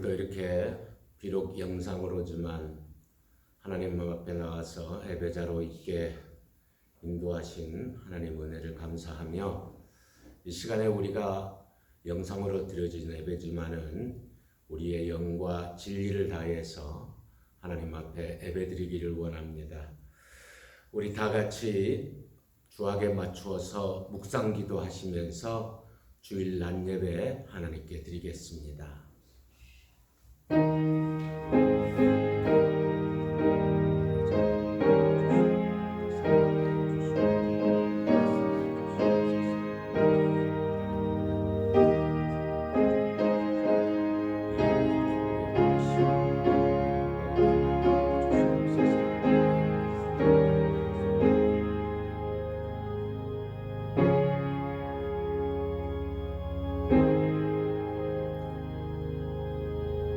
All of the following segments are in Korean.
오늘 또 이렇게 비록 영상으로지만 하나님 앞에 나와서 예배자로 있게 인도하신 하나님 은혜를 감사하며, 이 시간에 우리가 영상으로 드려진 예배지만은 우리의 영과 진리를 다해서 하나님 앞에 예배드리기를 원합니다. 우리 다 같이 주악에 맞추어서 묵상기도 하시면서 주일 낮 예배 하나님께 드리겠습니다.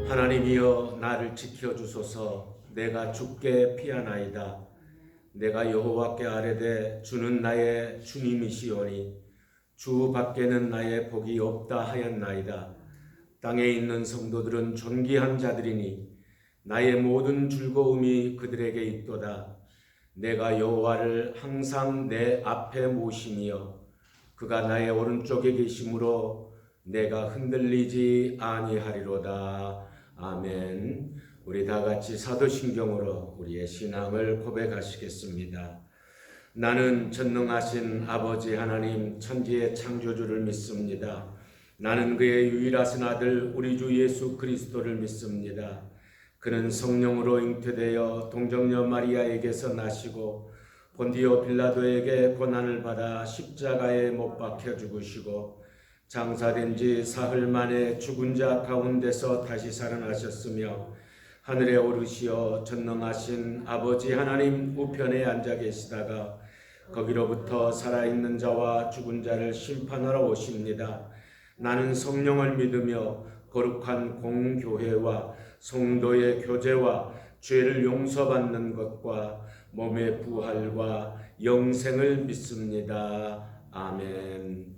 하나님이여 나를 지켜주소서. 내가 주께 피하나이다. 내가 여호와께 아뢰되 주는 나의 주님이시오니 주 밖에는 나의 복이 없다 하였나이다. 땅에 있는 성도들은 존귀한 자들이니 나의 모든 즐거움이 그들에게 있도다. 내가 여호와를 항상 내 앞에 모시며 그가 나의 오른쪽에 계심으로 내가 흔들리지 아니하리로다. 아멘. 우리 다 같이 사도신경으로 우리의 신앙을 고백하시겠습니다. 나는 전능하신 아버지 하나님 천지의 창조주를 믿습니다. 나는 그의 유일하신 아들 우리 주 예수 그리스도를 믿습니다. 그는 성령으로 잉태되어 동정녀 마리아에게서 나시고 본디오 빌라도에게 고난을 받아 십자가에 못 박혀 죽으시고 장사된 지 사흘 만에 죽은 자 가운데서 다시 살아나셨으며 하늘에 오르시어 전능하신 아버지 하나님 우편에 앉아 계시다가 거기로부터 살아있는 자와 죽은 자를 심판하러 오십니다. 나는 성령을 믿으며 거룩한 공교회와 성도의 교제와 죄를 용서받는 것과 몸의 부활과 영생을 믿습니다. 아멘.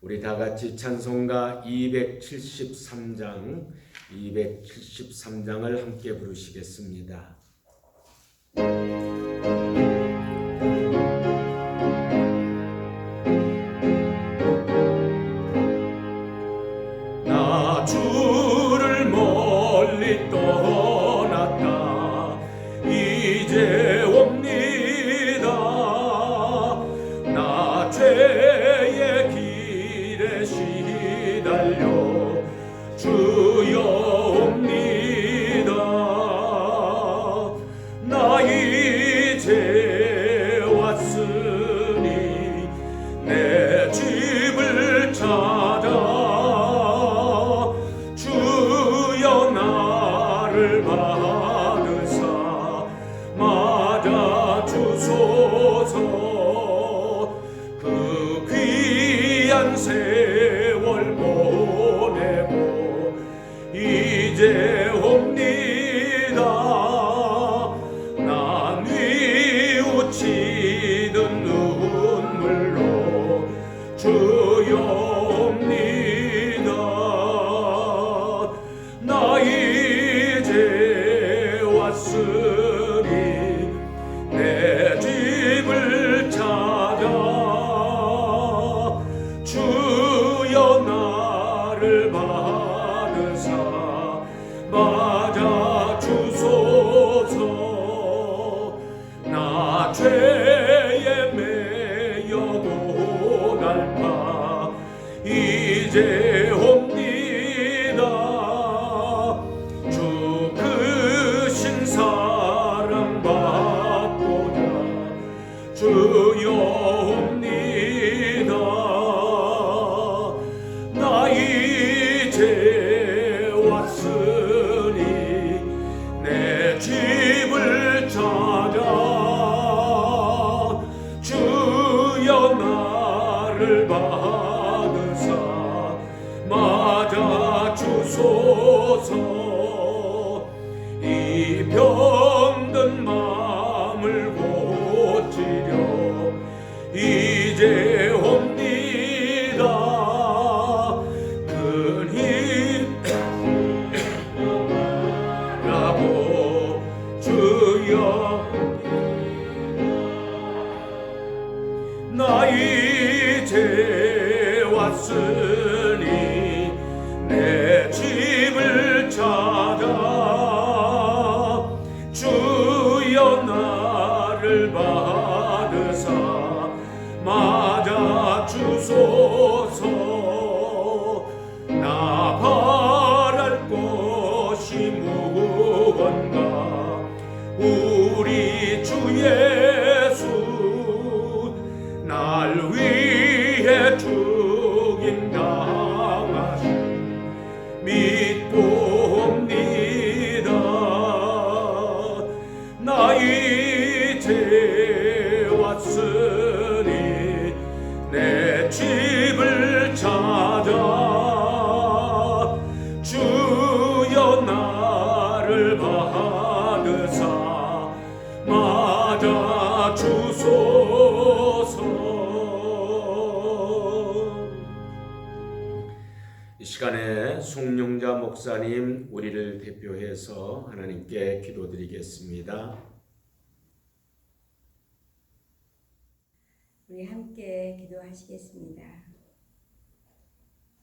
우리 다 같이 찬송가 273장을 함께 부르시겠습니다. 나 주를 멀리 떠났다 이제 옵니다. 나 죄의 길에 시달려 주여 옵니다. 나 이제 왔으니 내 집을 찾아 주여 나를 받으사 맞아 주소서. 그 귀한 세월 보내고 이제 옵니다. 난 뉘우치던 눈물로 주여 옵니다. 나 이제 왔으니 내 집을 찾아 주여 나를 받으사 맞아 주소서. 나 죄에 매여 고달파 이제 옵니다. 주 크신 사랑 받고자 주여 옵니다. 나 이제 왔으니 내 집을 찾아 주여 나를 받으사 맞아 주소서. 이 병든 마음을 고치려 이제 옵니다. 큰 힘 나 이제 왔으니 내 집을 찾아 주여 나를 받으사 맞아 주소서. 나 바랄 것이 무언가 우리 주 예수 날 위해 죽임 당하신 믿봅니다. 나 이제 왔으니 내 집을 찾아 주여 나를 받으사 맞아 주소서. 이 시간에 송영자 목사님 우리를 대표해서 하나님께 기도드리겠습니다. 우리 함께 기도하시겠습니다.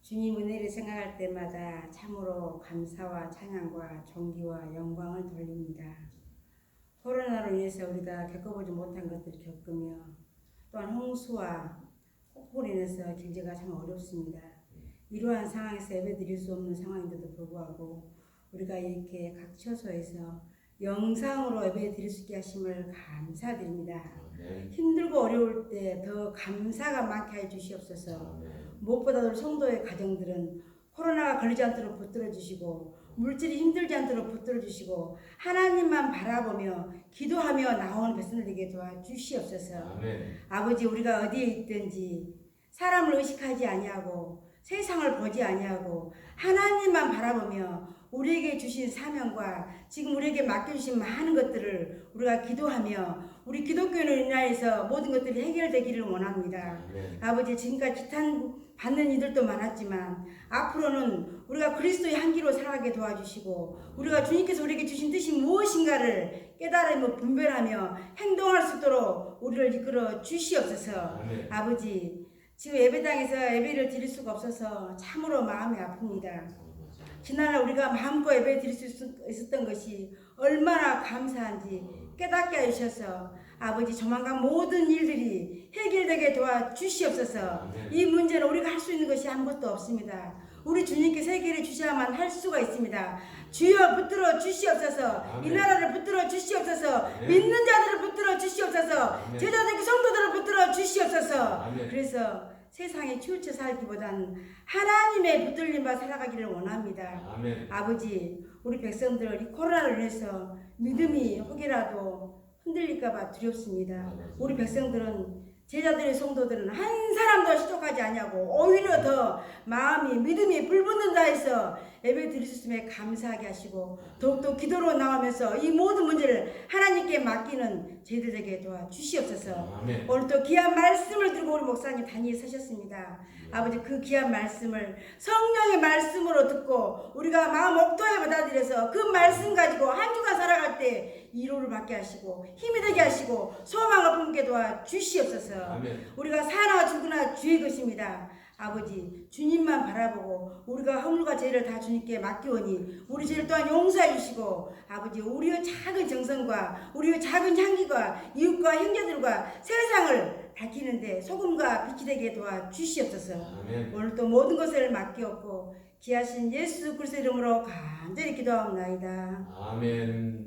주님 은혜를 생각할 때마다 참으로 감사와 찬양과 존귀와 영광을 돌립니다. 코로나로 인해서 우리가 겪어보지 못한 것들을 겪으며 또한 홍수와 폭풍으로 인해서 경제가 참 어렵습니다. 이러한 상황에서 예배드릴 수 없는 상황인데도 불구하고 우리가 이렇게 각 처소에서 영상으로 예배드릴 수 있게 하심을 감사드립니다. 힘들고 어려울 때 더 감사가 많게 해주시옵소서. 무엇보다도 성도의 가정들은 코로나가 걸리지 않도록 붙들어 주시고 물질이 힘들지 않도록 붙들어 주시고 하나님만 바라보며 기도하며 나오는 백성들에게 도와주시옵소서. 아버지, 우리가 어디에 있든지 사람을 의식하지 아니하고 세상을 보지 아니하고 하나님만 바라보며 우리에게 주신 사명과 지금 우리에게 맡겨주신 많은 것들을 우리가 기도하며 우리 기독교인으로 인하여서 모든 것들이 해결되기를 원합니다. 아버지, 지금까지 비탄받는 이들도 많았지만 앞으로는 우리가 그리스도의 향기로 살아가게 도와주시고 우리가 주님께서 우리에게 주신 뜻이 무엇인가를 깨달으며 분별하며 행동할 수 있도록 우리를 이끌어 주시옵소서. 아버지, 지금 예배당에서 예배를 드릴 수가 없어서 참으로 마음이 아픕니다. 지난날 우리가 마음껏 예배 드릴 수 있었던 것이 얼마나 감사한지 깨닫게 해주셔서 아버지, 조만간 모든 일들이 해결되게 도와주시옵소서. 이 문제는 우리가 할 수 있는 것이 아무것도 없습니다. 우리 주님께서 해결해 주셔야만 할 수가 있습니다. 주여 붙들어 주시옵소서. 이 나라를 붙들어 주시옵소서. 믿는 자들을 붙들어 주시옵소서. 제자들과 성도들을 붙들어 주시옵소서. 그래서 세상에 치우쳐 살기보다는 하나님의 붙들림과 살아가기를 원합니다. 아버지, 우리 백성들 이 코로나로 인해서 믿음이 혹이라도 흔들릴까봐 두렵습니다. 우리 백성들은 제자들의 성도들은 한 사람도 시족하지 아니하고 오히려 더 마음이 믿음이 불붙는다 해서 예배 드릴 수 있음에 감사하게 하시고 더욱더 기도로 나오면서 이 모든 문제를 하나님께 맡기는 저희들에게 도와주시옵소서. 오늘 또 귀한 말씀을 들고 우리 목사님 단위에 서셨습니다. 아버지, 그 귀한 말씀을 성령의 말씀으로 듣고 우리가 마음 옥토에 받아들여서 그 말씀 가지고 한 주간 살아갈 때 위로를 받게 하시고 힘이 되게 하시고 소망을 품게 도와주시옵소서. 우리가 사나 죽으나 주의 것입니다. 아버지, 주님만 바라보고 우리가 허물과 죄를 다 주님께 맡기오니 우리 죄를 또한 용서해 주시고 아버지, 우리의 작은 정성과 우리의 작은 향기가 이웃과 형제들과 세상을 밝히는데 소금과 빛이 되게 도와주시옵소서. 오늘 또 모든 것을 맡기옵고 귀하신 예수 그리스도 이름으로 간절히 기도하옵나이다. 아멘.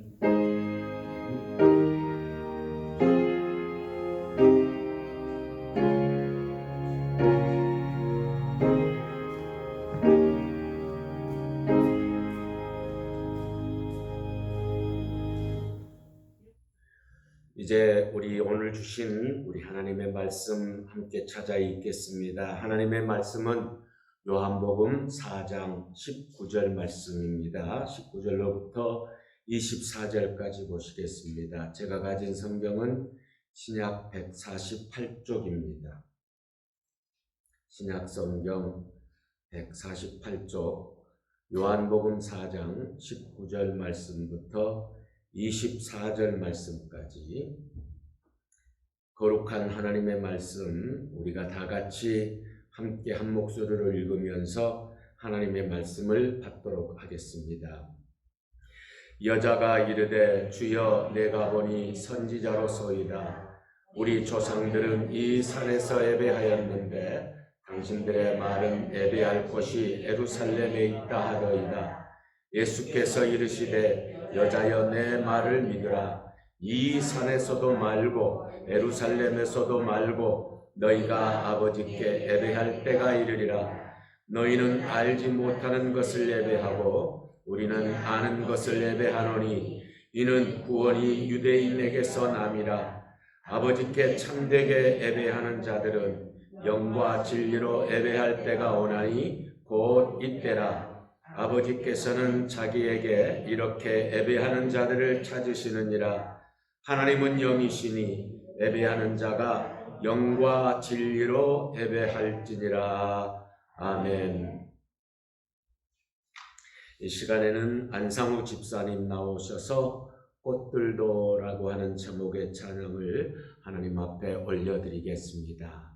이제 우리 오늘 주신 우리 하나님의 말씀 함께 찾아 읽겠습니다. 하나님의 말씀은 요한복음 4장 19절 말씀입니다. 19절로부터 24절까지 보시겠습니다. 제가 가진 성경은 신약 148쪽입니다. 신약 성경 148쪽 요한복음 4장 19절 말씀부터 24절 말씀까지 거룩한 하나님의 말씀 우리가 다 같이 함께 한 목소리로 읽으면서 하나님의 말씀을 받도록 하겠습니다. 여자가 이르되 주여 내가 보니 선지자로소이다. 우리 조상들은 이 산에서 예배하였는데 당신들의 말은 예배할 곳이 예루살렘에 있다 하더이다. 예수께서 이르시되 여자여 내 말을 믿으라. 이 산에서도 말고 예루살렘에서도 말고 너희가 아버지께 예배할 때가 이르리라. 너희는 알지 못하는 것을 예배하고 우리는 아는 것을 예배하노니 이는 구원이 유대인에게서 남이라. 아버지께 참되게 예배하는 자들은 영과 진리로 예배할 때가 오나니 곧 이때라. 아버지께서는 자기에게 이렇게 예배하는 자들을 찾으시느니라. 하나님은 영이시니 예배하는 자가 영과 진리로 예배할지니라. 아멘. 이 시간에는 안상우 집사님 나오셔서 꽃들도라고 하는 제목의 찬양을 하나님 앞에 올려드리겠습니다.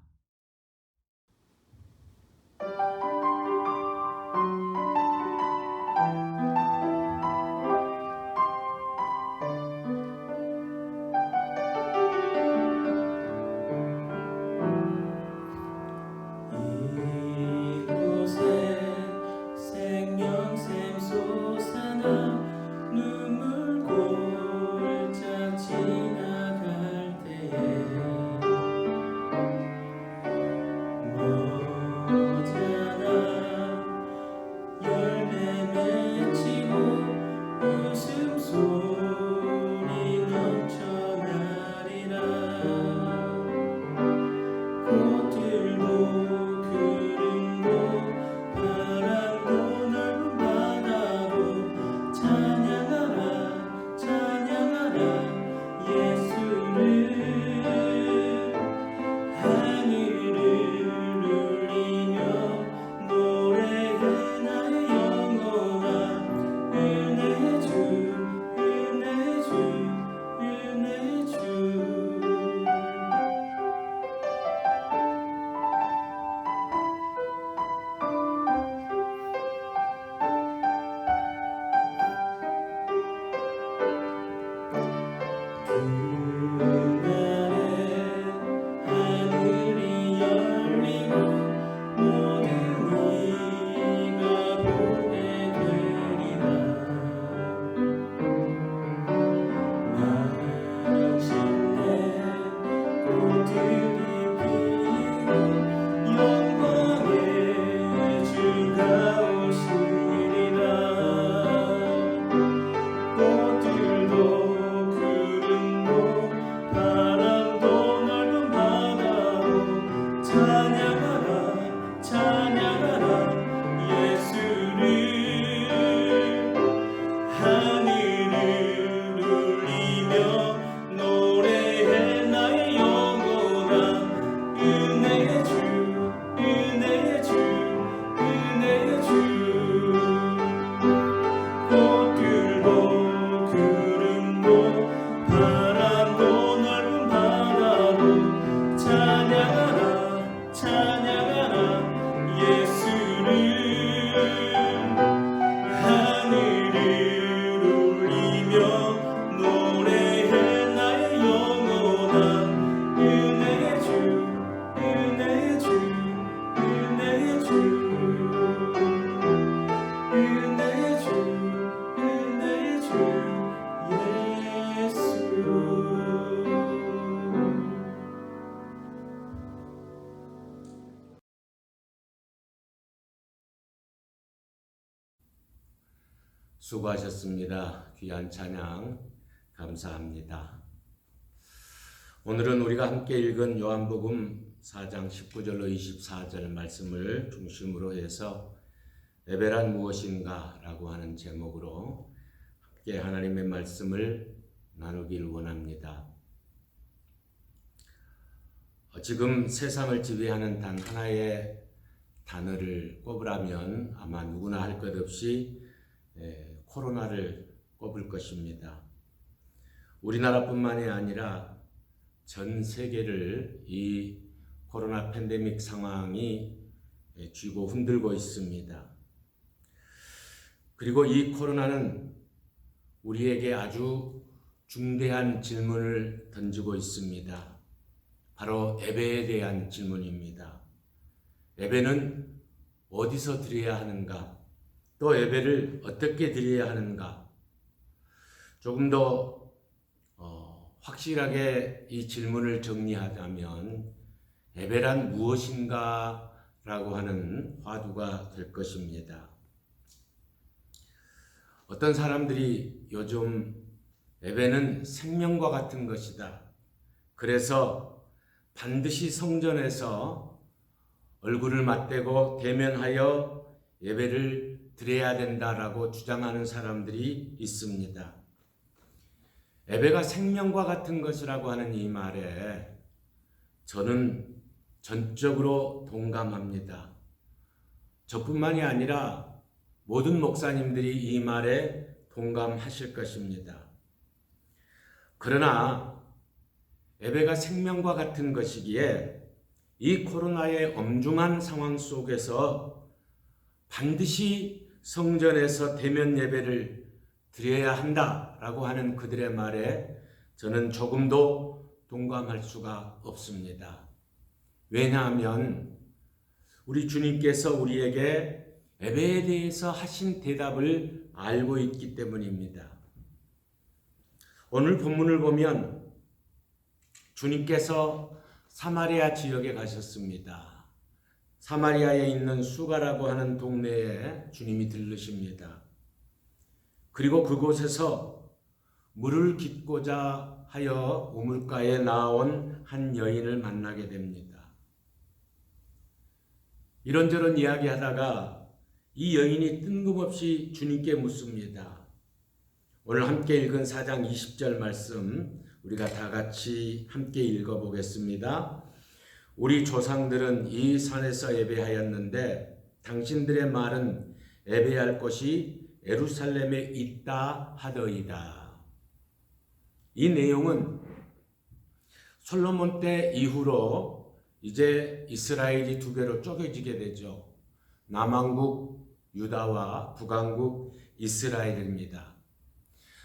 수고하셨습니다. 귀한 찬양 감사합니다. 오늘은 우리가 함께 읽은 요한복음 4장 19절로 24절 말씀을 중심으로 해서 예배란 무엇인가 라고 하는 제목으로 함께 하나님의 말씀을 나누길 원합니다. 지금 세상을 지배하는 단 하나의 단어를 꼽으라면 아마 누구나 할 것 없이 코로나를 꼽을 것입니다. 우리나라뿐만이 아니라 전 세계를 이 코로나 팬데믹 상황이 쥐고 흔들고 있습니다. 그리고 이 코로나는 우리에게 아주 중대한 질문을 던지고 있습니다. 바로 예배에 대한 질문입니다. 예배는 어디서 드려야 하는가? 또 예배를 어떻게 드려야 하는가? 조금 더 확실하게 이 질문을 정리하자면 예배란 무엇인가? 라고 하는 화두가 될 것입니다. 어떤 사람들이 요즘 예배는 생명과 같은 것이다. 그래서 반드시 성전에서 얼굴을 맞대고 대면하여 예배를 드려야 된다라고 주장하는 사람들이 있습니다. 예배가 생명과 같은 것이라고 하는 이 말에 저는 전적으로 동감합니다. 저뿐만이 아니라 모든 목사님들이 이 말에 동감하실 것입니다. 그러나 예배가 생명과 같은 것이기에 이 코로나의 엄중한 상황 속에서 반드시 성전에서 대면 예배를 드려야 한다라고 하는 그들의 말에 저는 조금도 동감할 수가 없습니다. 왜냐하면 우리 주님께서 우리에게 예배에 대해서 하신 대답을 알고 있기 때문입니다. 오늘 본문을 보면 주님께서 사마리아 지역에 가셨습니다. 사마리아에 있는 수가라고 하는 동네에 주님이 들르십니다. 그리고 그곳에서 물을 깃고자 하여 우물가에 나온 한 여인을 만나게 됩니다. 이런저런 이야기하다가 이 여인이 뜬금없이 주님께 묻습니다. 오늘 함께 읽은 4장 20절 말씀 우리가 다 같이 함께 읽어보겠습니다. 우리 조상들은 이 산에서 예배하였는데 당신들의 말은 예배할 곳이 예루살렘에 있다 하더이다. 이 내용은 솔로몬 때 이후로 이제 이스라엘이 두 개로 쪼개지게 되죠. 남왕국 유다와 북왕국 이스라엘입니다.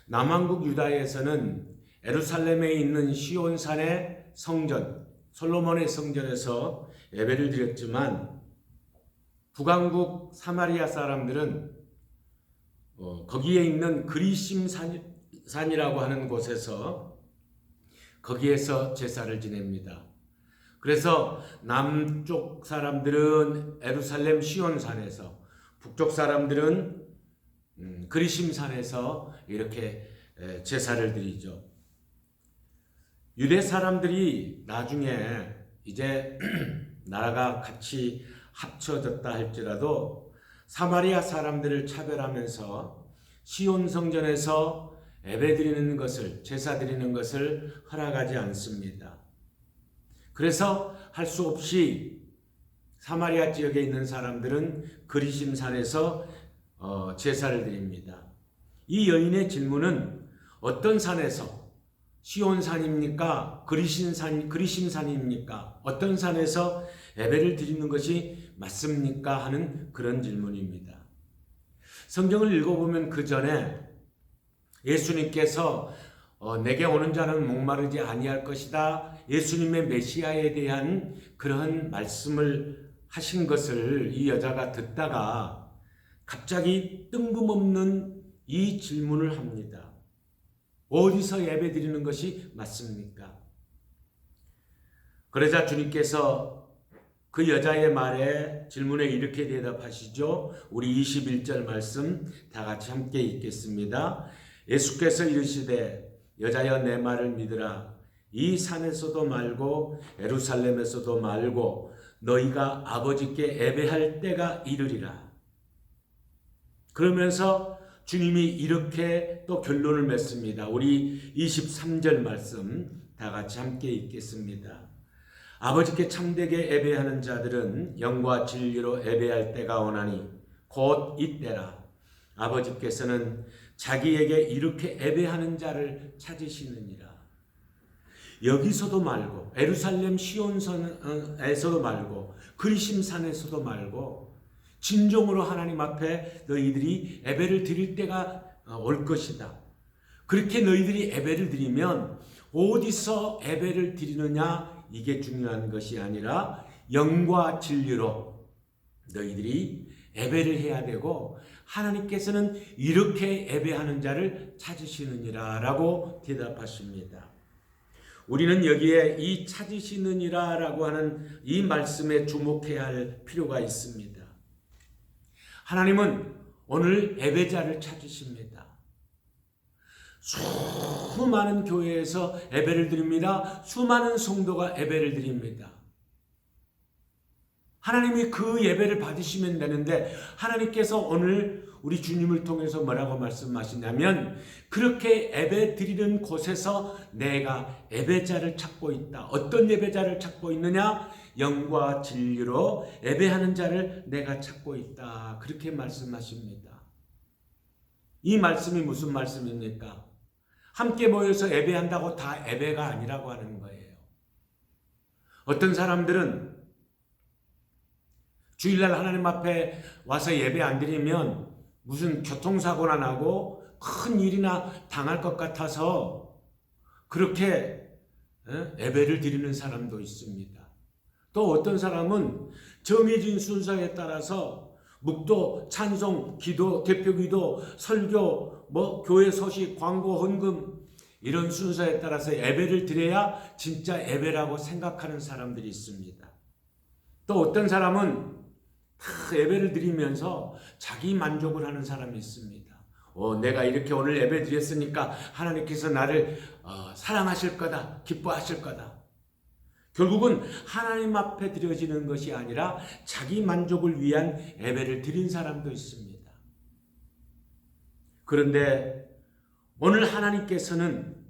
남왕국 유다에서는 예루살렘에 있는 시온산의 성전, 솔로몬의 성전에서 예배를 드렸지만 북왕국 사마리아 사람들은 거기에 있는 그리심산이라고 하는 곳에서 거기에서 제사를 지냅니다. 그래서 남쪽 사람들은 예루살렘 시온산에서, 북쪽 사람들은 그리심산에서 이렇게 제사를 드리죠. 유대 사람들이 나중에 이제 나라가 같이 합쳐졌다 할지라도 사마리아 사람들을 차별하면서 시온 성전에서 예배 드리는 것을, 제사 드리는 것을 허락하지 않습니다. 그래서 할 수 없이 사마리아 지역에 있는 사람들은 그리심산에서 제사를 드립니다. 이 여인의 질문은 어떤 산에서, 시온산입니까? 그리심산입니까? 어떤 산에서 예배를 드리는 것이 맞습니까? 하는 그런 질문입니다. 성경을 읽어보면 그 전에 예수님께서 내게 오는 자는 목마르지 아니할 것이다. 예수님의 메시아에 대한 그런 말씀을 하신 것을 이 여자가 듣다가 갑자기 뜬금없는 이 질문을 합니다. 어디서 예배 드리는 것이 맞습니까? 그러자 주님께서 그 여자의 말에, 질문에 이렇게 대답하시죠. 우리 21절 말씀 다 같이 함께 읽겠습니다. 예수께서 이르시되 여자여 내 말을 믿으라. 이 산에서도 말고 예루살렘에서도 말고 너희가 아버지께 예배할 때가 이르리라. 그러면서 주님이 이렇게 또 결론을 맺습니다. 우리 23절 말씀 다 같이 함께 읽겠습니다. 아버지께 참되게 예배하는 자들은 영과 진리로 예배할 때가 오나니 곧 이때라. 아버지께서는 자기에게 이렇게 예배하는 자를 찾으시느니라. 여기서도 말고 예루살렘 시온산에서도 말고 그리심산에서도 말고 진정으로 하나님 앞에 너희들이 예배를 드릴 때가 올 것이다. 그렇게 너희들이 예배를 드리면 어디서 예배를 드리느냐 이게 중요한 것이 아니라 영과 진리로 너희들이 예배를 해야 되고 하나님께서는 이렇게 예배하는 자를 찾으시느니라 라고 대답하십니다. 우리는 여기에 이 찾으시느니라 라고 하는 이 말씀에 주목해야 할 필요가 있습니다. 하나님은 오늘 예배자를 찾으십니다. 수많은 교회에서 예배를 드립니다. 수많은 성도가 예배를 드립니다. 하나님이 그 예배를 받으시면 되는데 하나님께서 오늘 우리 주님을 통해서 뭐라고 말씀하시냐면 그렇게 예배 드리는 곳에서 내가 예배자를 찾고 있다. 어떤 예배자를 찾고 있느냐? 영과 진리로 예배하는 자를 내가 찾고 있다. 그렇게 말씀하십니다. 이 말씀이 무슨 말씀입니까? 함께 모여서 예배한다고 다 예배가 아니라고 하는 거예요. 어떤 사람들은 주일날 하나님 앞에 와서 예배 안 드리면 무슨 교통사고나 나고 큰 일이나 당할 것 같아서 그렇게 예배를 드리는 사람도 있습니다. 또 어떤 사람은 정해진 순서에 따라서 묵도, 찬송, 기도, 대표기도, 설교, 교회 소식, 광고, 헌금 이런 순서에 따라서 예배를 드려야 진짜 예배라고 생각하는 사람들이 있습니다. 또 어떤 사람은 다 예배를 드리면서 자기 만족을 하는 사람이 있습니다. 내가 이렇게 오늘 예배 드렸으니까 하나님께서 나를 사랑하실 거다, 기뻐하실 거다. 결국은 하나님 앞에 드려지는 것이 아니라 자기 만족을 위한 예배를 드린 사람도 있습니다. 그런데 오늘 하나님께서는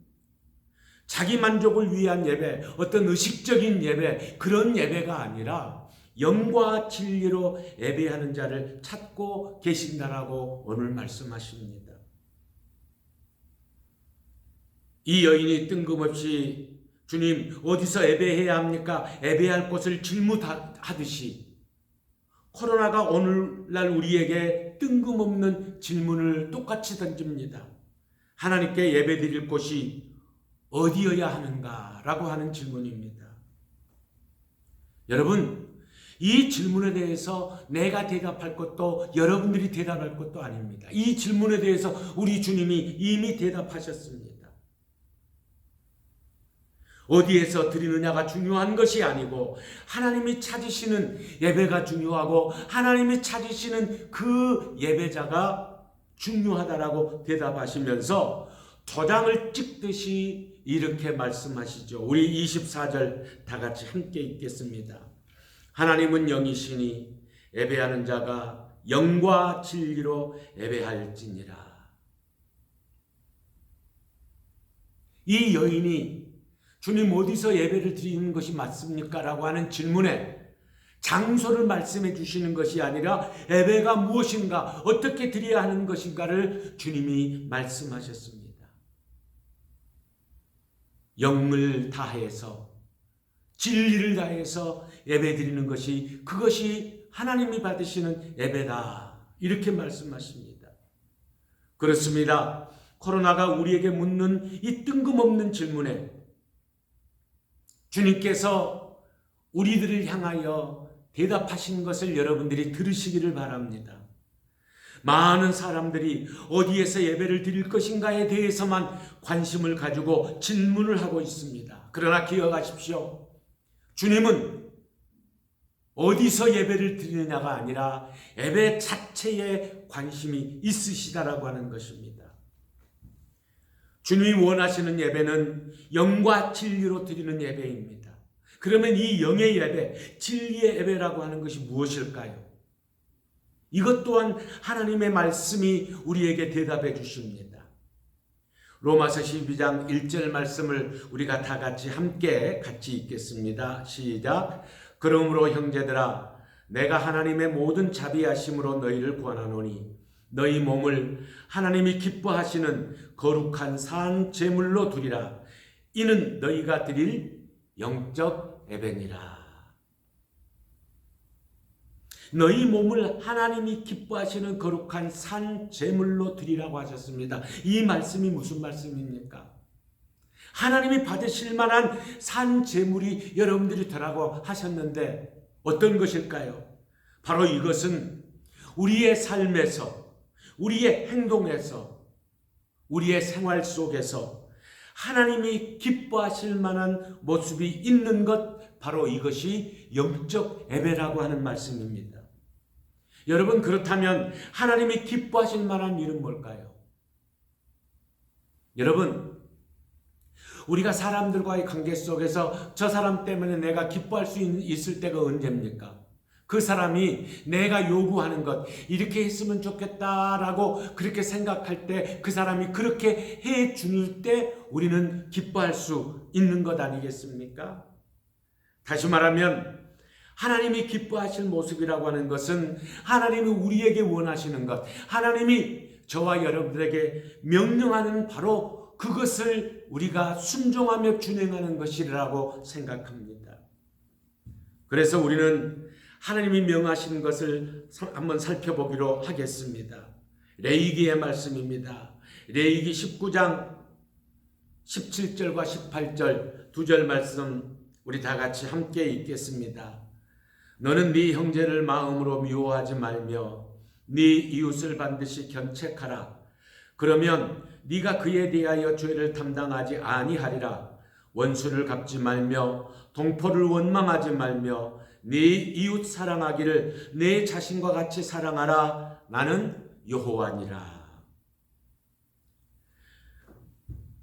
자기 만족을 위한 예배, 어떤 의식적인 예배, 그런 예배가 아니라 영과 진리로 예배하는 자를 찾고 계신다라고 오늘 말씀하십니다. 이 여인이 뜬금없이 주님 어디서 예배해야 합니까? 예배할 곳을 질문하듯이 코로나가 오늘날 우리에게 뜬금없는 질문을 똑같이 던집니다. 하나님께 예배드릴 곳이 어디여야 하는가라고 하는 질문입니다. 여러분, 이 질문에 대해서 내가 대답할 것도 여러분들이 대답할 것도 아닙니다. 이 질문에 대해서 우리 주님이 이미 대답하셨습니다. 어디에서 드리느냐가 중요한 것이 아니고 하나님이 찾으시는 예배가 중요하고 하나님이 찾으시는 그 예배자가 중요하다라고 대답하시면서 도장을 찍듯이 이렇게 말씀하시죠. 우리 24절 다 같이 함께 읽겠습니다. 하나님은 영이시니 예배하는 자가 영과 진리로 예배할지니라. 이 여인이 주님 어디서 예배를 드리는 것이 맞습니까? 라고 하는 질문에 장소를 말씀해 주시는 것이 아니라 예배가 무엇인가, 어떻게 드려야 하는 것인가를 주님이 말씀하셨습니다. 영을 다해서 진리를 다해서 예배 드리는 것이 그것이 하나님이 받으시는 예배다. 이렇게 말씀하십니다. 그렇습니다. 코로나가 우리에게 묻는 이 뜬금없는 질문에 주님께서 우리들을 향하여 대답하신 것을 여러분들이 들으시기를 바랍니다. 많은 사람들이 어디에서 예배를 드릴 것인가에 대해서만 관심을 가지고 질문을 하고 있습니다. 그러나 기억하십시오. 주님은 어디서 예배를 드리느냐가 아니라 예배 자체에 관심이 있으시다라고 하는 것입니다. 주님이 원하시는 예배는 영과 진리로 드리는 예배입니다. 그러면 이 영의 예배, 진리의 예배라고 하는 것이 무엇일까요? 이것 또한 하나님의 말씀이 우리에게 대답해 주십니다. 로마서 12장 1절 말씀을 우리가 다 같이 함께 읽겠습니다. 시작. 그러므로 형제들아 내가 하나님의 모든 자비하심으로 너희를 권하노니 너희 몸을 하나님이 기뻐하시는 거룩한 산 제물로 드리라. 이는 너희가 드릴 영적 예배니라. 너희 몸을 하나님이 기뻐하시는 거룩한 산 제물로 드리라고 하셨습니다. 이 말씀이 무슨 말씀입니까? 하나님이 받으실 만한 산 제물이 여러분들이 되라고 하셨는데 어떤 것일까요? 바로 이것은 우리의 삶에서, 우리의 행동에서, 우리의 생활 속에서 하나님이 기뻐하실 만한 모습이 있는 것, 바로 이것이 영적 예배라고 하는 말씀입니다. 여러분, 그렇다면 하나님이 기뻐하실 만한 일은 뭘까요? 여러분, 우리가 사람들과의 관계 속에서 저 사람 때문에 내가 기뻐할 수 있을 때가 언제입니까? 그 사람이 내가 요구하는 것, 이렇게 했으면 좋겠다라고 그렇게 생각할 때, 그 사람이 그렇게 해 줄 때 우리는 기뻐할 수 있는 것 아니겠습니까? 다시 말하면 하나님이 기뻐하실 모습이라고 하는 것은 하나님이 우리에게 원하시는 것, 하나님이 저와 여러분들에게 명령하는 바로 그것을 우리가 순종하며 준행하는 것이라고 생각합니다. 그래서 우리는 하나님이 명하신 것을 한번 살펴보기로 하겠습니다. 레위기의 말씀입니다. 레위기 19장 17절과 18절 두 절 말씀 우리 다 같이 함께 읽겠습니다. 너는 네 형제를 마음으로 미워하지 말며 네 이웃을 반드시 견책하라. 그러면 네가 그에 대하여 죄를 담당하지 아니하리라. 원수를 갚지 말며 동포를 원망하지 말며 네 이웃 사랑하기를 내 자신과 같이 사랑하라. 나는 여호와니라.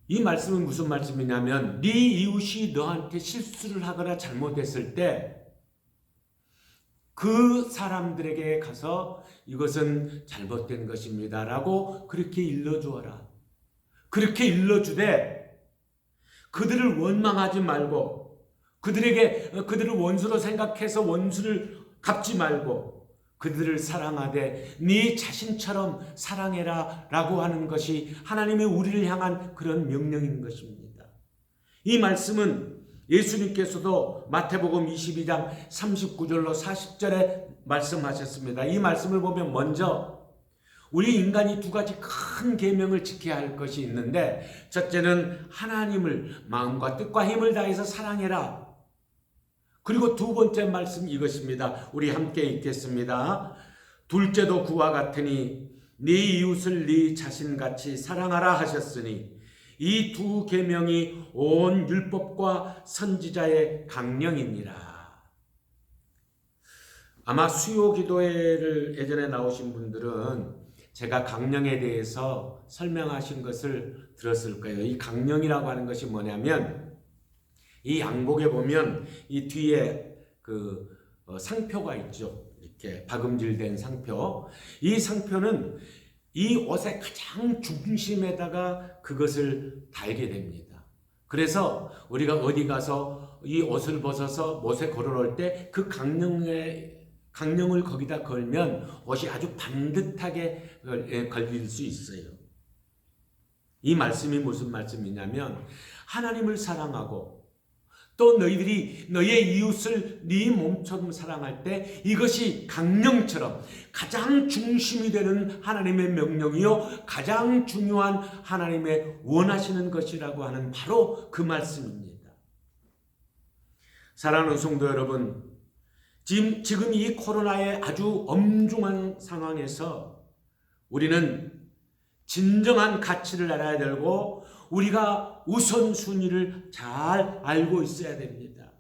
이 말씀은 무슨 말씀이냐면 네 이웃이 너한테 실수를 하거나 잘못했을 때 그 사람들에게 가서 이것은 잘못된 것입니다 라고 그렇게 일러주어라. 그렇게 일러주되 그들을 원망하지 말고 그들을 원수로 생각해서 원수를 갚지 말고 그들을 사랑하되 네 자신처럼 사랑해라 라고 하는 것이 하나님이 우리를 향한 그런 명령인 것입니다. 이 말씀은 예수님께서도 마태복음 22장 39절로 40절에 말씀하셨습니다. 이 말씀을 보면 먼저 우리 인간이 두 가지 큰 계명을 지켜야 할 것이 있는데, 첫째는 하나님을 마음과 뜻과 힘을 다해서 사랑해라. 그리고 두 번째 말씀 이것입니다. 우리 함께 읽겠습니다. 둘째도 그와 같으니 네 이웃을 네 자신같이 사랑하라 하셨으니 이 두 계명이 온 율법과 선지자의 강령이니라. 아마 수요기도회를 예전에 나오신 분들은 제가 강령에 대해서 설명하신 것을 들었을 거예요. 이 강령이라고 하는 것이 뭐냐면 이 양복에 보면 이 뒤에 그 상표가 있죠. 이렇게 박음질된 상표. 이 상표는 이 옷의 가장 중심에다가 그것을 달게 됩니다. 그래서 우리가 어디 가서 이 옷을 벗어서 못에 걸어놓을 때 그 강령을 거기다 걸면 옷이 아주 반듯하게 걸릴 수 있어요. 이 말씀이 무슨 말씀이냐면 하나님을 사랑하고 또 너희들이 너의 이웃을 네 몸처럼 사랑할 때 이것이 강령처럼 가장 중심이 되는 하나님의 명령이요 가장 중요한 하나님의 원하시는 것이라고 하는 바로 그 말씀입니다. 사랑하는 성도 여러분, 지금 이 코로나의 아주 엄중한 상황에서 우리는 진정한 가치를 알아야 되고 우리가 우선순위를 잘 알고 있어야 됩니다.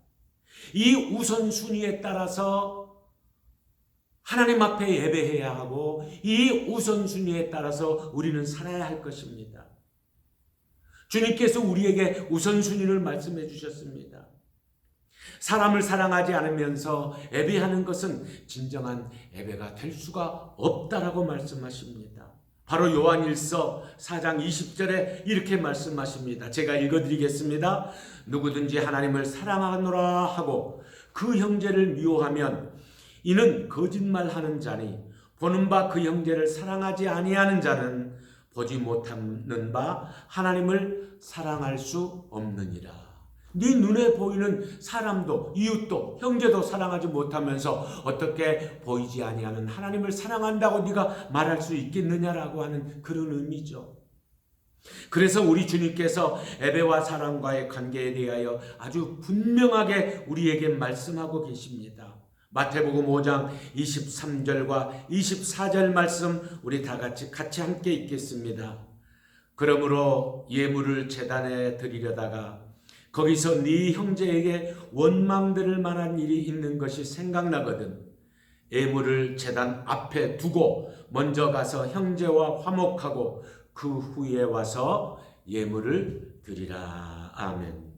이 우선순위에 따라서 하나님 앞에 예배해야 하고 이 우선순위에 따라서 우리는 살아야 할 것입니다. 주님께서 우리에게 우선순위를 말씀해 주셨습니다. 사람을 사랑하지 않으면서 예배하는 것은 진정한 예배가 될 수가 없다라고 말씀하십니다. 바로 요한일서 4장 20절에 이렇게 말씀하십니다. 제가 읽어드리겠습니다. 누구든지 하나님을 사랑하노라 하고 그 형제를 미워하면 이는 거짓말하는 자니 보는 바 그 형제를 사랑하지 아니하는 자는 보지 못하는 바 하나님을 사랑할 수 없느니라. 네 눈에 보이는 사람도 이웃도 형제도 사랑하지 못하면서 어떻게 보이지 아니하는 하나님을 사랑한다고 네가 말할 수 있겠느냐라고 하는 그런 의미죠. 그래서 우리 주님께서 예배와 사랑과의 관계에 대하여 아주 분명하게 우리에게 말씀하고 계십니다. 마태복음 5장 23절과 24절 말씀 우리 다 같이 함께 읽겠습니다. 그러므로 예물을 제단에 드리려다가 거기서 네 형제에게 원망들을 만한 일이 있는 것이 생각나거든 예물을 제단 앞에 두고 먼저 가서 형제와 화목하고 그 후에 와서 예물을 드리라. 아멘.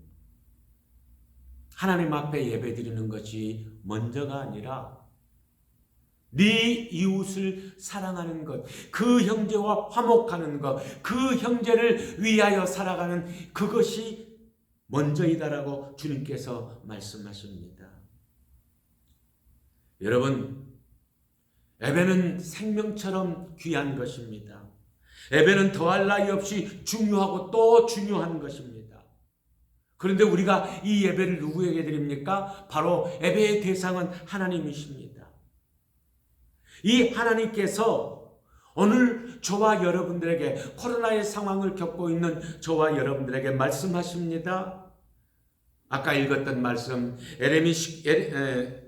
하나님 앞에 예배 드리는 것이 먼저가 아니라 네 이웃을 사랑하는 것, 그 형제와 화목하는 것, 그 형제를 위하여 살아가는 그것이 먼저이다라고 주님께서 말씀하십니다. 여러분, 예배는 생명처럼 귀한 것입니다. 예배는 더할 나위 없이 중요하고 또 중요한 것입니다. 그런데 우리가 이 예배를 누구에게 드립니까? 바로 예배의 대상은 하나님이십니다. 이 하나님께서 오늘 저와 여러분들에게 코로나의 상황을 겪고 있는 저와 여러분들에게 말씀하십니다. 아까 읽었던 말씀 레위기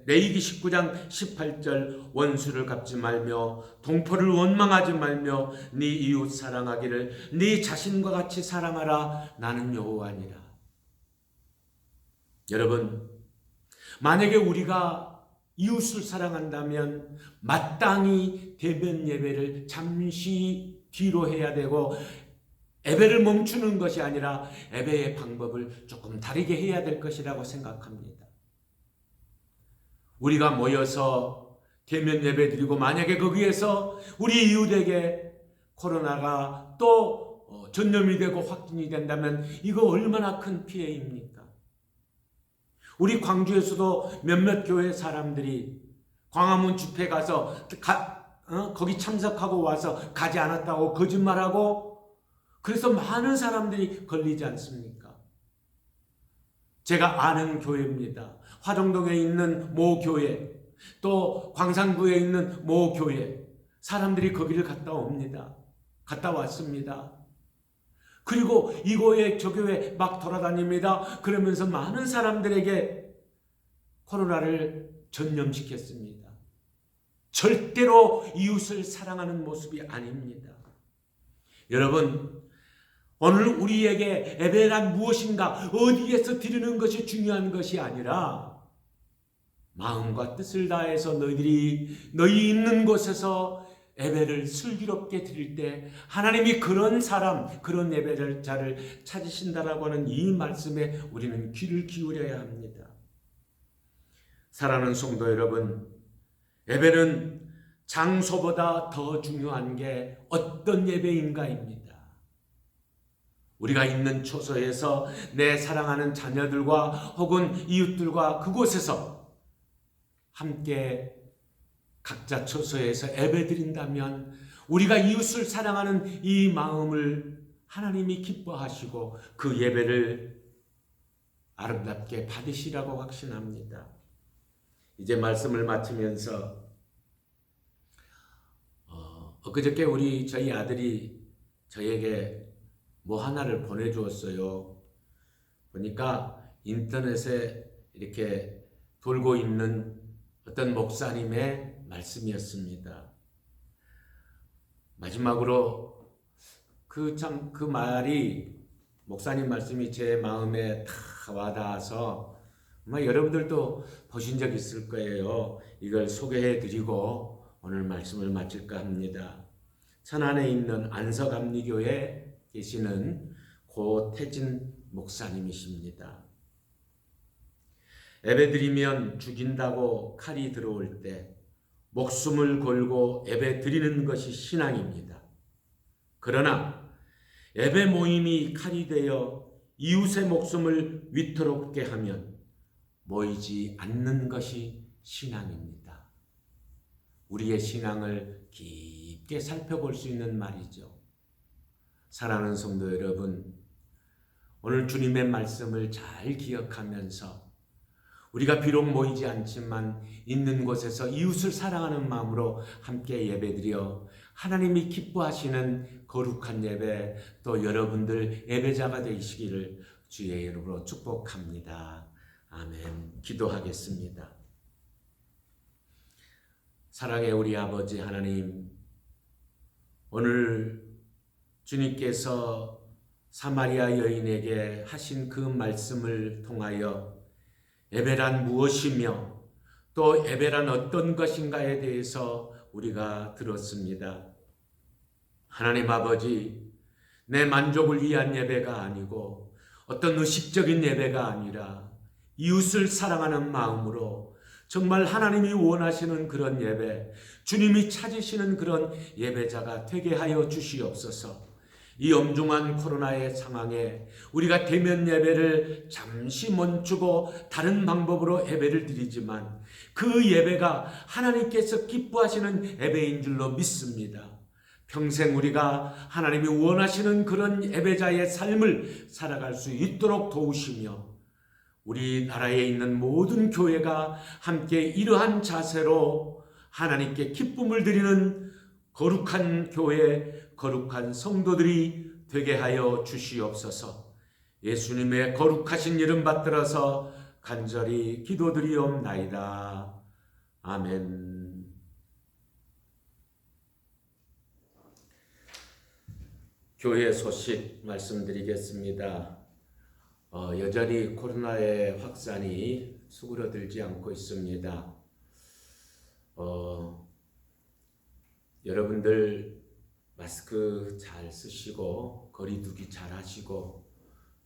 19장 18절 원수를 갚지 말며 동포를 원망하지 말며 네 이웃 사랑하기를 네 자신과 같이 사랑하라 나는 여호와니라. 여러분, 만약에 우리가 이웃을 사랑한다면 마땅히 대면 예배를 잠시 뒤로 해야 되고 예배를 멈추는 것이 아니라 예배의 방법을 조금 다르게 해야 될 것이라고 생각합니다. 우리가 모여서 대면 예배 드리고 만약에 거기에서 우리 이웃에게 코로나가 또 전염이 되고 확진이 된다면 이거 얼마나 큰 피해입니까? 우리 광주에서도 몇몇 교회 사람들이 광화문 집회 가서 거기 참석하고 와서 가지 않았다고 거짓말하고 그래서 많은 사람들이 걸리지 않습니까? 제가 아는 교회입니다. 화정동에 있는 모 교회, 또 광산구에 있는 모 교회, 사람들이 거기를 갔다 옵니다. 갔다 왔습니다. 그리고 이 교회 저 교회 막 돌아다닙니다. 그러면서 많은 사람들에게 코로나를 전염시켰습니다. 절대로 이웃을 사랑하는 모습이 아닙니다. 여러분, 오늘 우리에게 예배란 무엇인가 어디에서 드리는 것이 중요한 것이 아니라 마음과 뜻을 다해서 너희 있는 곳에서 예배를 슬기롭게 드릴 때 하나님이 그런 사람, 그런 예배자를 찾으신다라고 하는 이 말씀에 우리는 귀를 기울여야 합니다. 사랑하는 성도 여러분, 예배는 장소보다 더 중요한 게 어떤 예배인가입니다. 우리가 있는 처소에서 내 사랑하는 자녀들과 혹은 이웃들과 그곳에서 함께 각자 처소에서 예배드린다면 우리가 이웃을 사랑하는 이 마음을 하나님이 기뻐하시고 그 예배를 아름답게 받으시라고 확신합니다. 이제 말씀을 마치면서 엊그저께 저희 아들이 저에게 뭐 하나를 보내주었어요. 보니까 인터넷에 이렇게 돌고 있는 어떤 목사님의 말씀이었습니다. 마지막으로 그 말이 목사님 말씀이 제 마음에 다 와닿아서 아마 여러분들도 보신 적 있을 거예요. 이걸 소개해드리고 오늘 말씀을 마칠까 합니다. 천안에 있는 안석암리교회 계시는 고태진 목사님이십니다. 예배드리면 죽인다고 칼이 들어올 때 목숨을 걸고 예배드리는 것이 신앙입니다. 그러나 예배 모임이 칼이 되어 이웃의 목숨을 위태롭게 하면 모이지 않는 것이 신앙입니다. 우리의 신앙을 깊게 살펴볼 수 있는 말이죠. 사랑하는 성도 여러분, 오늘 주님의 말씀을 잘 기억하면서 우리가 비록 모이지 않지만 있는 곳에서 이웃을 사랑하는 마음으로 함께 예배드려 하나님이 기뻐하시는 거룩한 예배, 또 여러분들 예배자가 되시기를 주의 이름으로 축복합니다. 아멘. 기도하겠습니다. 사랑의 우리 아버지 하나님, 오늘 주님께서 사마리아 여인에게 하신 그 말씀을 통하여 예배란 무엇이며 또 예배란 어떤 것인가에 대해서 우리가 들었습니다. 하나님 아버지, 내 만족을 위한 예배가 아니고 어떤 의식적인 예배가 아니라 이웃을 사랑하는 마음으로 정말 하나님이 원하시는 그런 예배, 주님이 찾으시는 그런 예배자가 되게 하여 주시옵소서. 이 엄중한 코로나의 상황에 우리가 대면 예배를 잠시 멈추고 다른 방법으로 예배를 드리지만 그 예배가 하나님께서 기뻐하시는 예배인 줄로 믿습니다. 평생 우리가 하나님이 원하시는 그런 예배자의 삶을 살아갈 수 있도록 도우시며 우리나라에 있는 모든 교회가 함께 이러한 자세로 하나님께 기쁨을 드리는 거룩한 교회, 거룩한 성도들이 되게 하여 주시옵소서. 예수님의 거룩하신 이름 받들어서 간절히 기도드리옵나이다. 아멘. 교회 소식 말씀드리겠습니다. 여전히 코로나의 확산이 수그러들지 않고 있습니다. 여러분들 마스크 잘 쓰시고 거리 두기 잘 하시고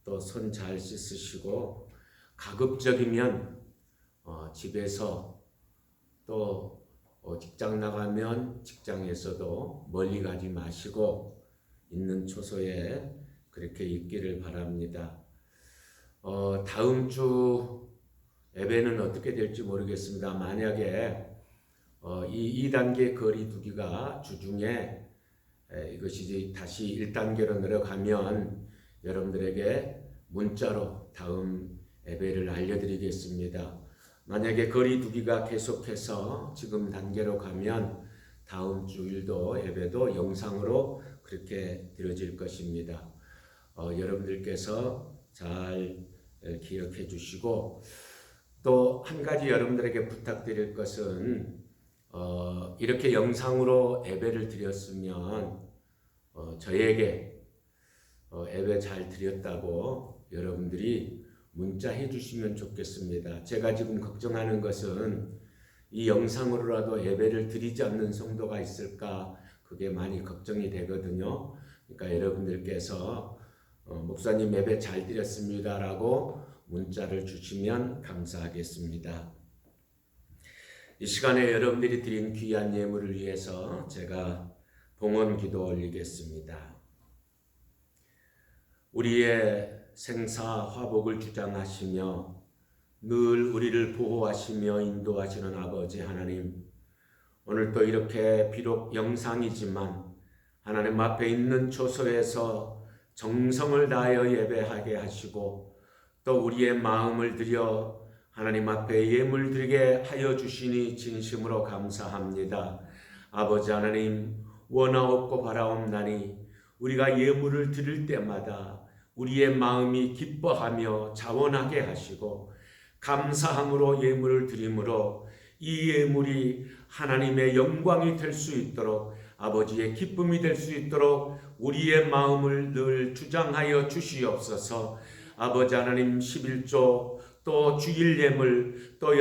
또 손 잘 씻으시고 가급적이면 집에서 또 직장 나가면 직장에서도 멀리 가지 마시고 있는 초소에 그렇게 있기를 바랍니다. 다음 주 예배는 어떻게 될지 모르겠습니다. 만약에 이 2단계 거리 두기가 주중에 이것이 이제 다시 1단계로 내려가면 여러분들에게 문자로 다음 예배를 알려드리겠습니다. 만약에 거리 두기가 계속해서 지금 단계로 가면 다음 주일도 예배도 영상으로 그렇게 드려질 것입니다. 여러분들께서 잘 기억해 주시고 또 한 가지 여러분들에게 부탁드릴 것은 이렇게 영상으로 예배를 드렸으면 저에게 예배 잘 드렸다고 여러분들이 문자해 주시면 좋겠습니다. 제가 지금 걱정하는 것은 이 영상으로라도 예배를 드리지 않는 성도가 있을까, 그게 많이 걱정이 되거든요. 그러니까 여러분들께서 목사님 예배 잘 드렸습니다 라고 문자를 주시면 감사하겠습니다. 이 시간에 여러분들이 드린 귀한 예물을 위해서 제가 봉헌 기도 올리겠습니다. 우리의 생사 화복을 주장하시며 늘 우리를 보호하시며 인도하시는 아버지 하나님, 오늘도 이렇게 비록 영상이지만 하나님 앞에 있는 초소에서 정성을 다하여 예배하게 하시고 또 우리의 마음을 들여 하나님 앞에 예물 드리게 하여 주시니 진심으로 감사합니다. 아버지 하나님, 원하옵고 바라옵나니 우리가 예물을 드릴 때마다 우리의 마음이 기뻐하며 자원하게 하시고 감사함으로 예물을 드림으로 이 예물이 하나님의 영광이 될 수 있도록, 아버지의 기쁨이 될 수 있도록 우리의 마음을 늘 주장하여 주시옵소서. 아버지 하나님, 11조 또 주일 예물 또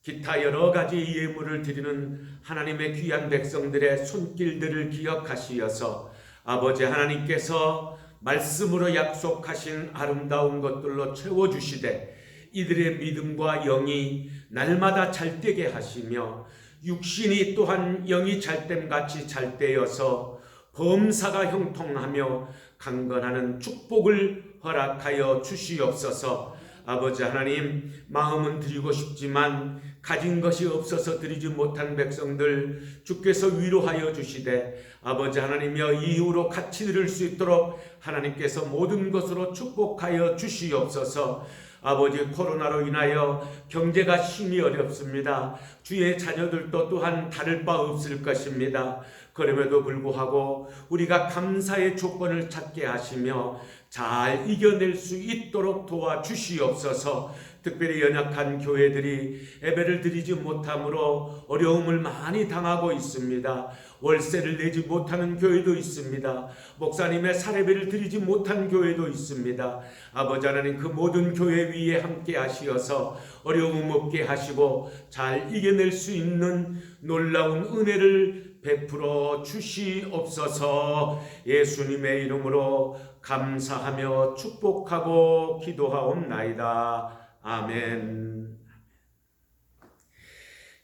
기타 여러 가지 예물을 드리는 하나님의 귀한 백성들의 손길들을 기억하시어서 아버지 하나님께서 말씀으로 약속하신 아름다운 것들로 채워주시되 이들의 믿음과 영이 날마다 잘되게 하시며 육신이 또한 영이 잘됨같이 잘되어서 범사가 형통하며 강건하는 축복을 허락하여 주시옵소서. 아버지 하나님, 마음은 드리고 싶지만 가진 것이 없어서 드리지 못한 백성들 주께서 위로하여 주시되 아버지 하나님여 이후로 같이 드릴 수 있도록 하나님께서 모든 것으로 축복하여 주시옵소서. 아버지, 코로나로 인하여 경제가 심히 어렵습니다. 주의 자녀들도 또한 다를 바 없을 것입니다. 그럼에도 불구하고 우리가 감사의 조건을 찾게 하시며 잘 이겨낼 수 있도록 도와주시옵소서. 특별히 연약한 교회들이 예배를 드리지 못함으로 어려움을 많이 당하고 있습니다. 월세를 내지 못하는 교회도 있습니다. 목사님의 사례비를 드리지 못한 교회도 있습니다. 아버지 하나님, 그 모든 교회 위에 함께 하시어서 어려움 없게 하시고 잘 이겨낼 수 있는 놀라운 은혜를 베풀어 주시옵소서. 예수님의 이름으로 감사하며 축복하고 기도하옵나이다. 아멘.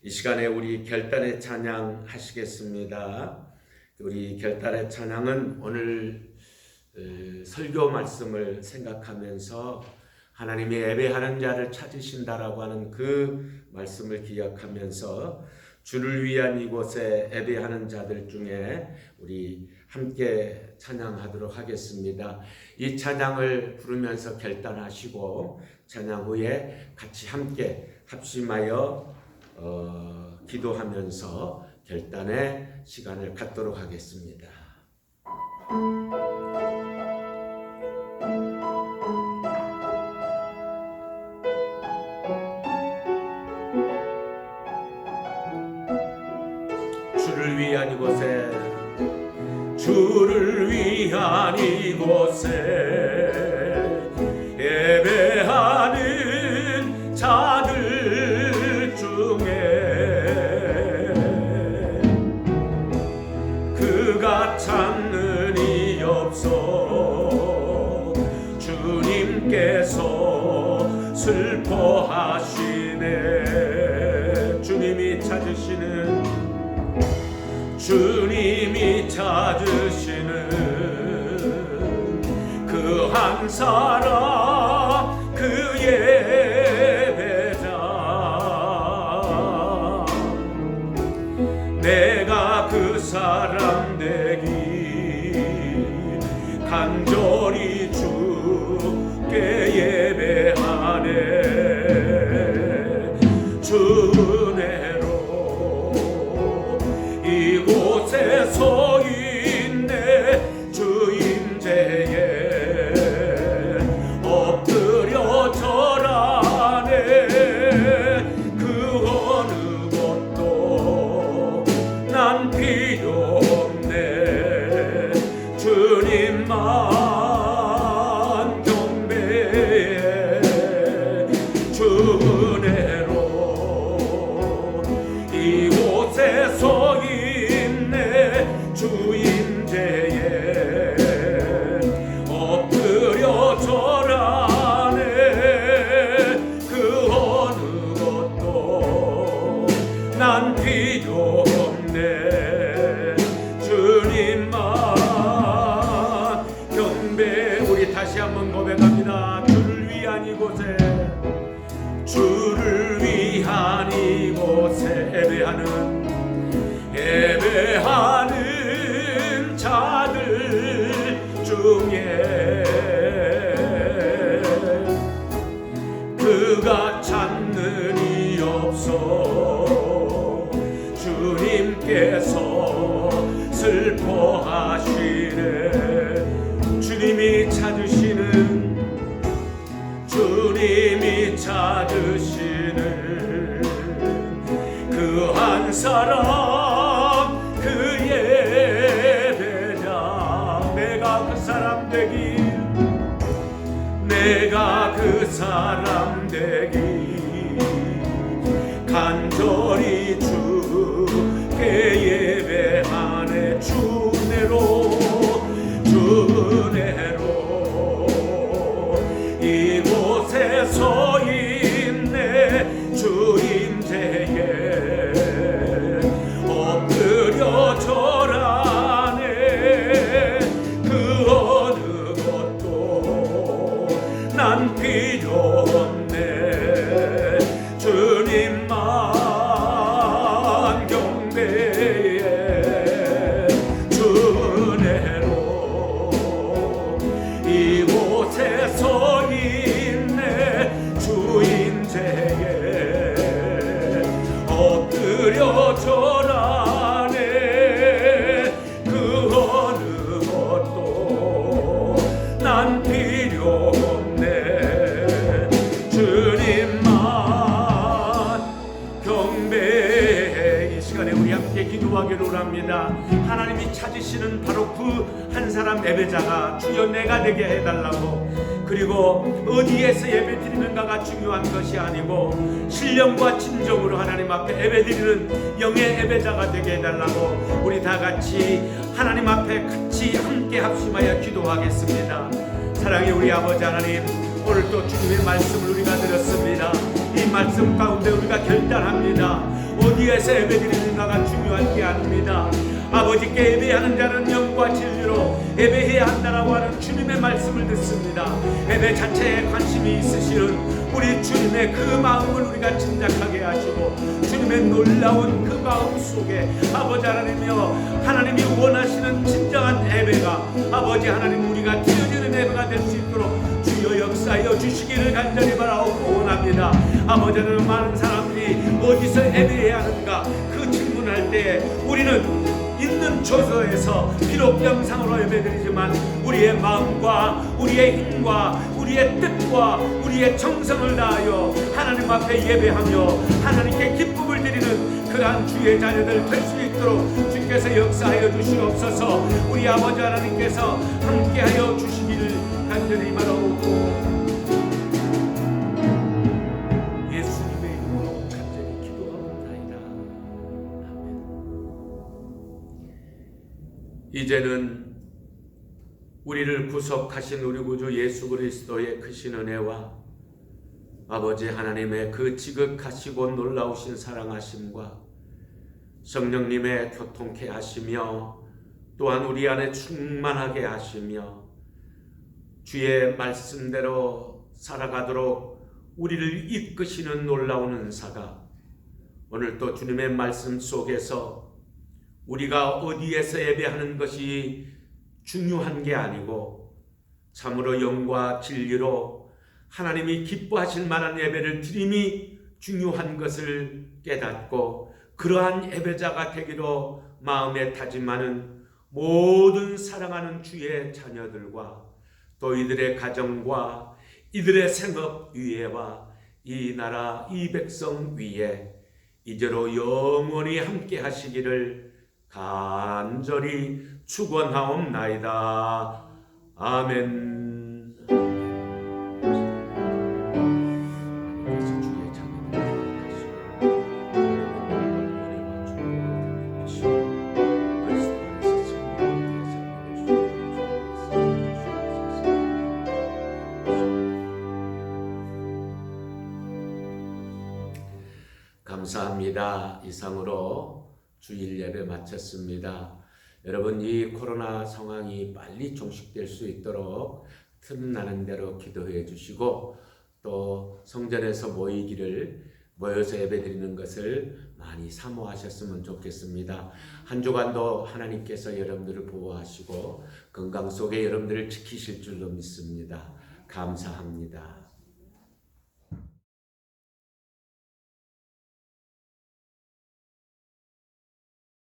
이 시간에 우리 결단의 찬양 하시겠습니다. 우리 결단의 찬양은 오늘 설교 말씀을 생각하면서 하나님이 예배하는 자를 찾으신다라고 하는 그 말씀을 기억하면서 주를 위한 이곳에 예배하는 자들 중에 우리 함께 찬양하도록 하겠습니다. 이 찬양을 부르면서 결단하시고 찬양 후에 같이 함께 합심하여 기도하면서 결단의 시간을 갖도록 하겠습니다. 주를 위한 이곳에, 주를 위한 이곳에 예배하는 자들 중에 그가 찾는 이 없어 주님께서 슬퍼하시네. 주님이 찾으시는, 주님이 찾으시는 그 한 사람, 그 예배자. 내가 그 사람 되기 간절히 주께 예배하네. 주 은혜로 이곳에 서 있네. 주 임재에 엎드려 절하네. 그 어느 곳도 난 필요 없네. 주님만 경배해. 주 은혜로 이곳에 서 있네. 주 임재에 엎드려 절하네. 그 어느 것도 난 필요 없네. 주님만 경배. 우리 다시 한번 고백합니다. 주를 위한 이곳에, 주를 위한 이곳에 예배하는 자들 중에 그가 찾는 이 없어 주님께서 슬퍼하시네. 주님이 찾으시는, 주님이 찾으시는 그 한 사람, 그 예배자. 내가 그 사람 되기, 내가 그 사람 되기 간절히 주께 예배하네. 주 은혜로, 주 은혜로 이곳에 서 있네. 주 임재에 엎드려 절하네. 그 어느 것도 난 필요 없네. 주님만 경배해 주 은혜로 이곳에 서 있네 주 인재에 엎드려 절하네 그 어느 것도 난 필요 없네 주님만 경배해. 이 시간에 우리 함께 기도하기를 합니다. 하나님이 찾으시는 바로 그 한 사람 예배자가 주여 내가 되게 해달라고, 그리고 어디에서 예배 드리는가가 중요한 것이 아니고 신령과 진정으로 하나님 앞에 예배 드리는 영의 예배자가 되게 해달라고 우리 다 같이 하나님 앞에 같이 함께 합심하여 기도하겠습니다. 사랑의 우리 아버지 하나님, 오늘 또 주님의 말씀을 우리가 들었습니다. 이 말씀 가운데 우리가 결단합니다. 어디에서 예배드리는가가 중요한 게 아닙니다. 아버지께 예배하는 자는 영과 진리로 예배해야 한다라고 하는 주님의 말씀을 듣습니다. 예배 자체에 관심이 있으시는 우리 주님의 그 마음을 우리가 짐작하게 하시고 주님의 놀라운 그 마음 속에 아버지 하나님이여, 하나님이 원하시는 진정한 예배가 아버지 하나님 우리가 드려지는 예배가 될 수 있도록 주여 역사하여 주시기를 간절히 바라옵고 원합니다. 아버지 하나님, 많은 사람들이 어디서 예배해야 하는가 그 질문할 때 우리는 있는 처소에서 비록 영상으로 예배드리지만 우리의 마음과 우리의 힘과 우리의 뜻과 우리의 정성을 다하여 하나님 앞에 예배하며 하나님께 기쁨을 드리는 그러한 주의 자녀들 될 수 있도록 주께서 역사하여 주시옵소서. 우리 아버지 하나님께서 함께하여 주시기를 간절히 바라옵고 예수님의 이름으로 간절히 기도하옵나이다. 아멘. 이제는 우리를 구속하신 우리 구주 예수 그리스도의 크신 은혜와 아버지 하나님의 그 지극하시고 놀라우신 사랑하심과 성령님의 교통케 하시며 또한 우리 안에 충만하게 하시며 주의 말씀대로 살아가도록 우리를 이끄시는 놀라운 은사가 오늘 또 주님의 말씀 속에서 우리가 어디에서 예배하는 것이 중요한 게 아니고 참으로 영과 진리로 하나님이 기뻐하실 만한 예배를 드림이 중요한 것을 깨닫고 그러한 예배자가 되기로 마음에 다짐하는 모든 사랑하는 주의 자녀들과 또 이들의 가정과 이들의 생업 위에와 이 나라 이 백성 위에 이제로 영원히 함께 하시기를 간절히 축원하옵나이다. 아멘. 감사합니다. 이상으로 주일 예배 마쳤습니다. 여러분, 이 코로나 상황이 빨리 종식될 수 있도록 틈나는 대로 기도해 주시고 또 성전에서 모여서 예배드리는 것을 많이 사모하셨으면 좋겠습니다. 한 주간도 하나님께서 여러분들을 보호하시고 건강 속에 여러분들을 지키실 줄로 믿습니다. 감사합니다.